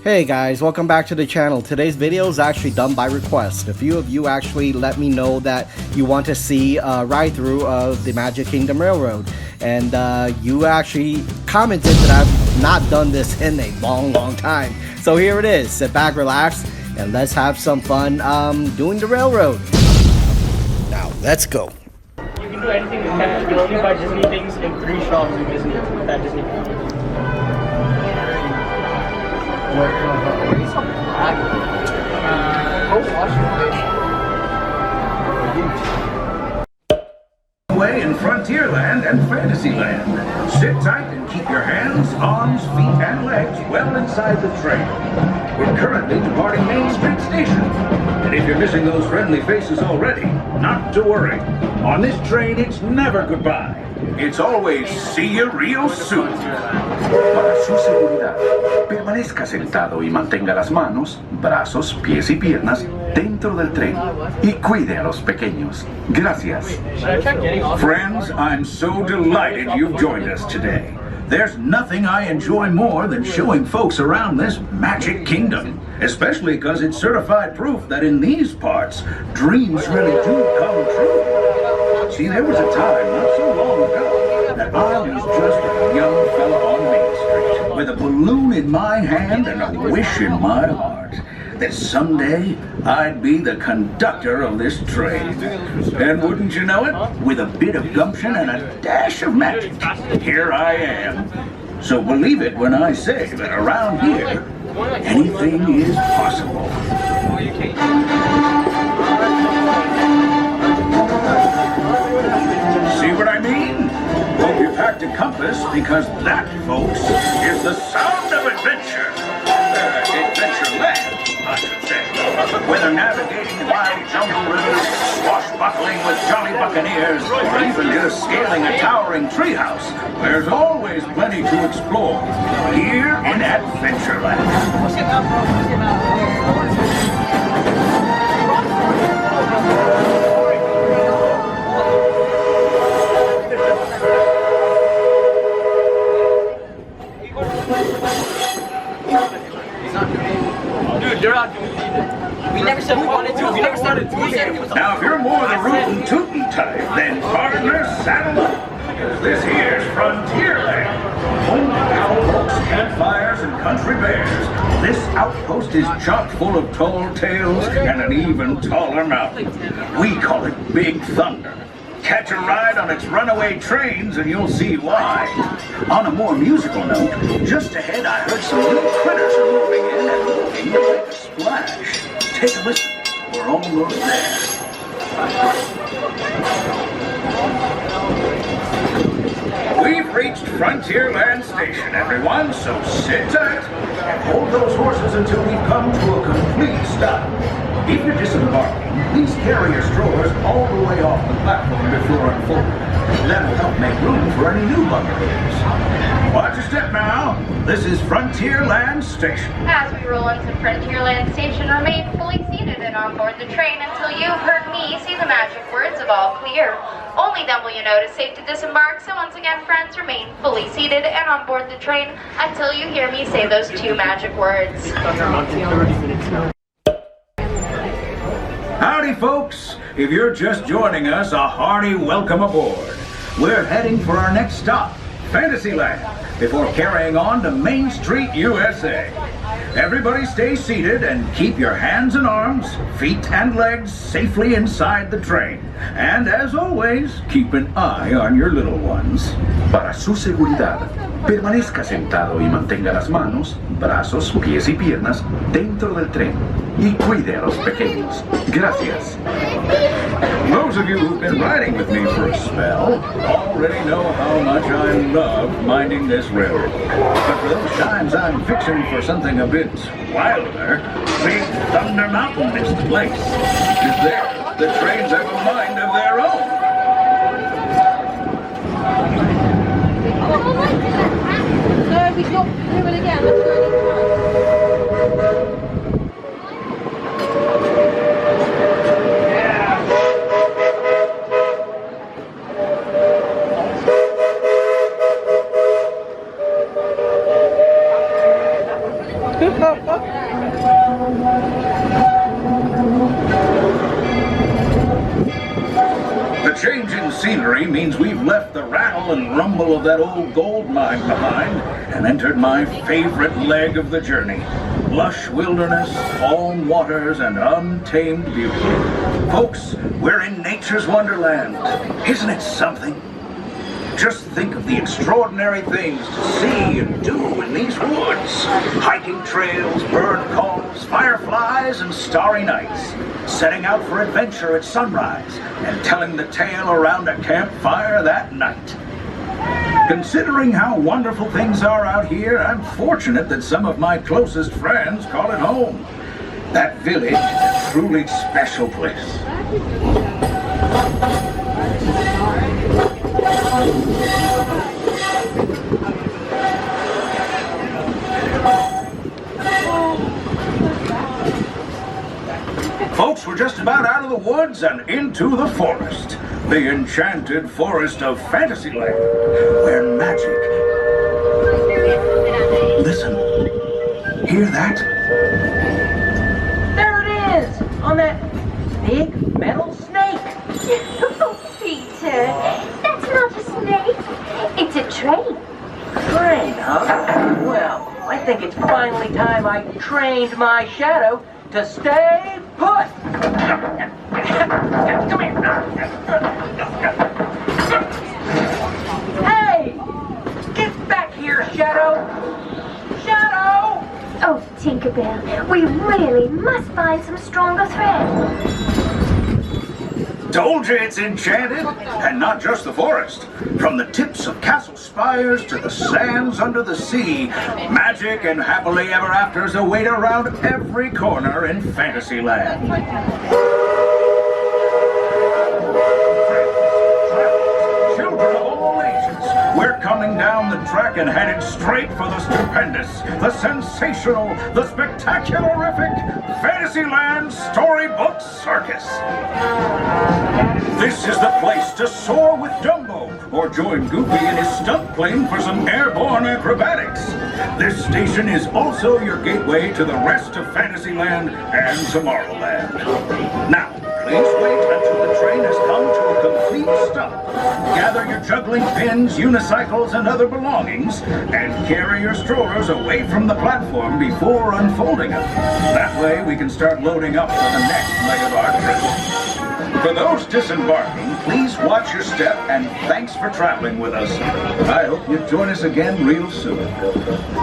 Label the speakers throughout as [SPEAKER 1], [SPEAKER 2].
[SPEAKER 1] Hey guys, welcome back to the channel. Today's video is actually done by request. A few of you actually let me know that you want to see a ride through of the Magic Kingdom Railroad, and you actually commented that I've not done this in a long time. So here it is. Sit back, relax, and let's have some fun doing the railroad. Now let's go.
[SPEAKER 2] You can do anything with captions, but only buy Disney things in 3 shops in Disney that Disney can.
[SPEAKER 3] Way in Frontierland and Fantasyland. Sit tight and keep your hands, arms, feet, and legs well inside the train. We're currently departing Main Street Station. And if you're missing those friendly faces already, not to worry. On this train, it's never goodbye. It's always see you real soon. Para su seguridad, permanezca sentado y mantenga las manos, brazos, pies y piernas dentro del tren y cuide a los pequeños. Gracias. Friends, I'm so delighted you've joined us today. There's nothing I enjoy more than showing folks around this Magic Kingdom, especially because it's certified proof that in these parts, dreams really do come true. See, there was a time not so long ago that I was just a young fella on Main Street with a balloon in my hand and a wish in my heart that someday I'd be the conductor of this train. And wouldn't you know it, with a bit of gumption and a dash of magic, here I am. So believe it when I say that around here, anything is possible. See what I mean? Hope you packed a compass, because that, folks, is the sound of adventure. Adventureland, I should say. Whether navigating wide jungle rivers, swashbuckling with jolly buccaneers, or even just scaling a towering treehouse, there's always plenty to explore here in Adventureland.
[SPEAKER 2] We never said we wanted to. We never started doing it.
[SPEAKER 3] Now, if you're more the rootin' tootin' type, then partner, saddle up. This here's Frontierland. Home to cowpokes, campfires, and country bears. This outpost is chock full of tall tales and an even taller mountain. We call it Big Thunder. Catch a ride on its runaway trains and you'll see why. On a more musical note, just ahead I heard some little critters are moving in and looking to make a splash. Take a listen. We're almost there. We've reached Frontierland Station, everyone, so sit tight and hold those horses until we come to a complete stop. If you're disembarking, please carry your strollers all the way off the platform before unfolding. That'll help make room for any new buccaneers. Watch your step now. This is Frontierland Station.
[SPEAKER 4] As we roll into Frontierland Station, remain fully seated and on board the train until you've heard me say the magic words of all clear. Only then will you know it is safe to disembark. So once again, friends, remain fully seated and on board the train until you hear me say those 2 magic words.
[SPEAKER 3] Howdy, folks. If you're just joining us, a hearty welcome aboard. We're heading for our next stop, Fantasyland, before carrying on to Main Street, USA. Everybody stay seated and keep your hands and arms, feet and legs safely inside the train. And as always, keep an eye on your little ones. Para su seguridad, permanezca sentado y mantenga las manos, brazos, pies y piernas dentro del tren y cuide a los pequeños. Gracias. Those of you who've been riding with me for a spell already know how much I love minding this railroad. But for those times I'm fixing for something a bit wilder, Big Thunder Mountain is the place. Because there, the trains have a mind of their own.
[SPEAKER 5] So we got to do it again.
[SPEAKER 3] The change in scenery means we've left the rattle and rumble of that old gold mine behind and entered my favorite leg of the journey. Lush wilderness, calm waters, and untamed beauty. Folks, we're in nature's wonderland. Isn't it something? Just think of the extraordinary things to see and do in these woods. Hiking trails, bird calls, fireflies, and starry nights. Setting out for adventure at sunrise and telling the tale around a campfire that night. Considering how wonderful things are out here, I'm fortunate that some of my closest friends call it home. That village is a truly special place. Folks, we're just about out of the woods and into the forest. The enchanted forest of Fantasyland, where magic... Listen. Hear that?
[SPEAKER 6] There it is! On that big metal snake!
[SPEAKER 7] Oh, Peter, that's not a snake. It's a train.
[SPEAKER 6] Train, huh? Well, I think it's finally time I trained my shadow to stay put! Come here! Hey! Get back here, Shadow! Shadow!
[SPEAKER 7] Oh, Tinkerbell, we really must find some stronger thread.
[SPEAKER 3] Told you it's enchanted, and not just the forest. From the tips of castle spires to the sands under the sea, magic and happily ever afters await around every corner in Fantasyland. Children of all ages, we're coming down the track and headed straight for the stupendous, the sensational, the spectacularific Fantasyland Storybook Circus. This is the place to soar with Dumbo, or join Goofy in his stunt plane for some airborne acrobatics. This station is also your gateway to the rest of Fantasyland and Tomorrowland. Now, please wait until the train has come to a complete stop. Gather your juggling pins, unicycles, and other belongings, and carry your strollers away from the platform before unfolding them. That way we can start loading up for the next leg of our trip. For those disembarking, please watch your step and thanks for traveling with us. I hope you join us again real soon.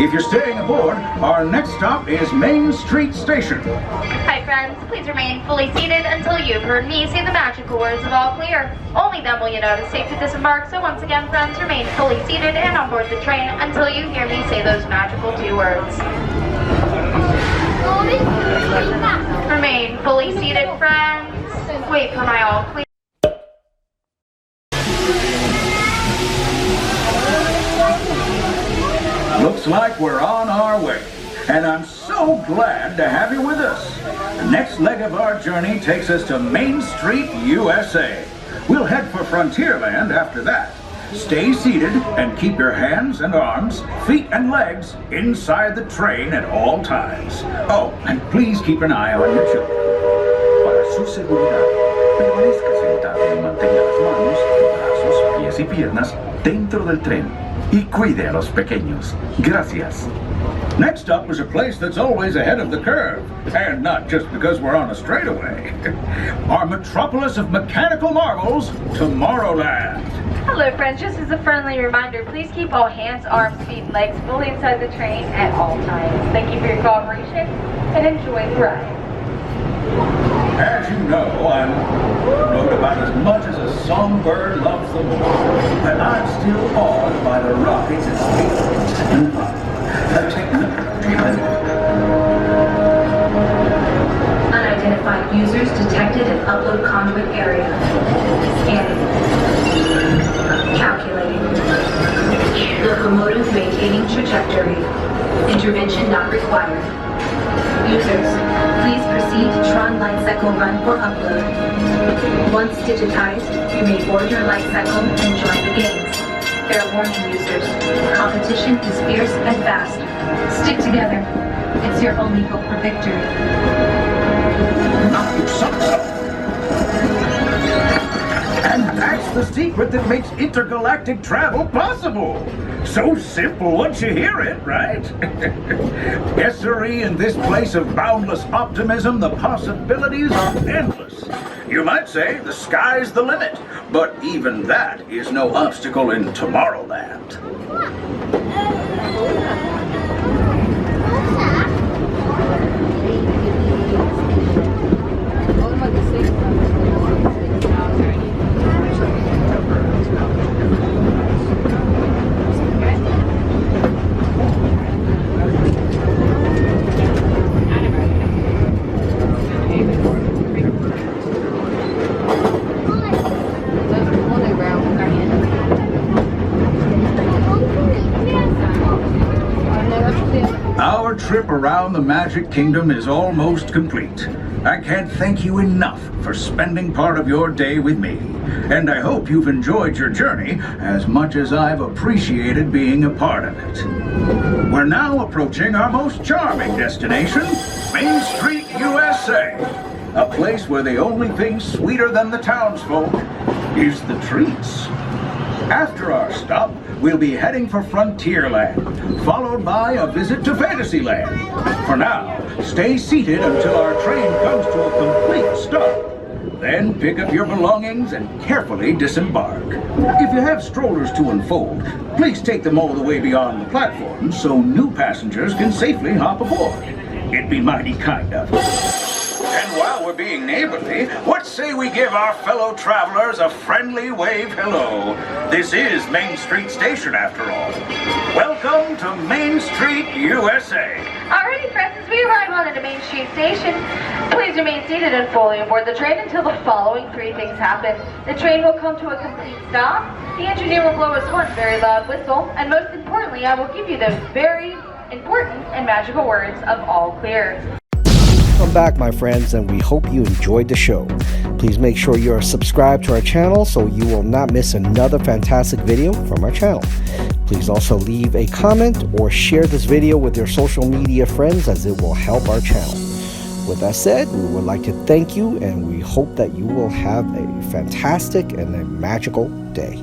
[SPEAKER 3] If you're staying aboard, our next stop is Main Street Station.
[SPEAKER 4] Hi friends, please remain fully seated until you've heard me say the magical words of all clear. Only then will you know it is safe to disembark, so once again friends, remain fully seated and on board the train until you hear me say those magical 2 words. Remain fully seated friends. Wait for my all clear.
[SPEAKER 3] Looks like we're on our way, and I'm so glad to have you with us. The next leg of our journey takes us to Main Street, USA. We'll head for Frontierland after that. Stay seated and keep your hands and arms, feet and legs inside the train at all times. Oh, and please keep an eye on your children. Para su seguridad, permanezca sentado y mantenga las manos, brazos, pies y piernas dentro del tren. Y cuide a los pequeños. Gracias. Next up is a place that's always ahead of the curve, and not just because we're on a straightaway. Our metropolis of mechanical marvels, Tomorrowland.
[SPEAKER 8] Hello friends, just as a friendly reminder, please keep all hands, arms, feet, and legs fully inside the train at all times. Thank you for your cooperation and enjoy the ride.
[SPEAKER 3] As you know, I wrote about as much as a songbird loves the moon, but I'm still awed by the rockets and space and the technology.
[SPEAKER 9] Unidentified users detected in upload conduit area. Scanning. Calculating. Locomotive maintaining trajectory. Intervention not required. Users, please proceed to Tron Light Cycle run for upload. Once digitized, you may board your light cycle and join the games. Fair warning, users. Competition is fierce and fast. Stick together. It's your only hope for victory.
[SPEAKER 3] Now you suck some. And that's the secret that makes intergalactic travel possible. So simple once you hear it, right? Yes, sirree, in this place of boundless optimism, the possibilities are endless. You might say the sky's the limit, but even that is no obstacle in Tomorrowland. Our trip around the Magic Kingdom is almost complete. I can't thank you enough for spending part of your day with me, and I hope you've enjoyed your journey as much as I've appreciated being a part of it. We're now approaching our most charming destination, Main Street, USA, a place where the only thing sweeter than the townsfolk is the treats. After our stop, we'll be heading for Frontierland, followed by a visit to Fantasyland. For now, stay seated until our train comes to a complete stop. Then pick up your belongings and carefully disembark. If you have strollers to unfold, please take them all the way beyond the platform so new passengers can safely hop aboard. It'd be mighty kind of you. And while we're being neighborly, what say we give our fellow travelers a friendly wave hello? This is Main Street Station, after all. Welcome to Main Street, USA.
[SPEAKER 8] Alrighty, friends, as we arrive on into Main Street Station, please remain seated and fully aboard the train until the following three things happen. The train will come to a complete stop, the engineer will blow us one very loud whistle, and most importantly, I will give you those very important and magical words of all clear.
[SPEAKER 1] Welcome back, my friends, and we hope you enjoyed the show. Please make sure you are subscribed to our channel so you will not miss another fantastic video from our channel. Please also leave a comment or share this video with your social media friends, as it will help our channel. With that said, we would like to thank you, and we hope that you will have a fantastic and a magical day.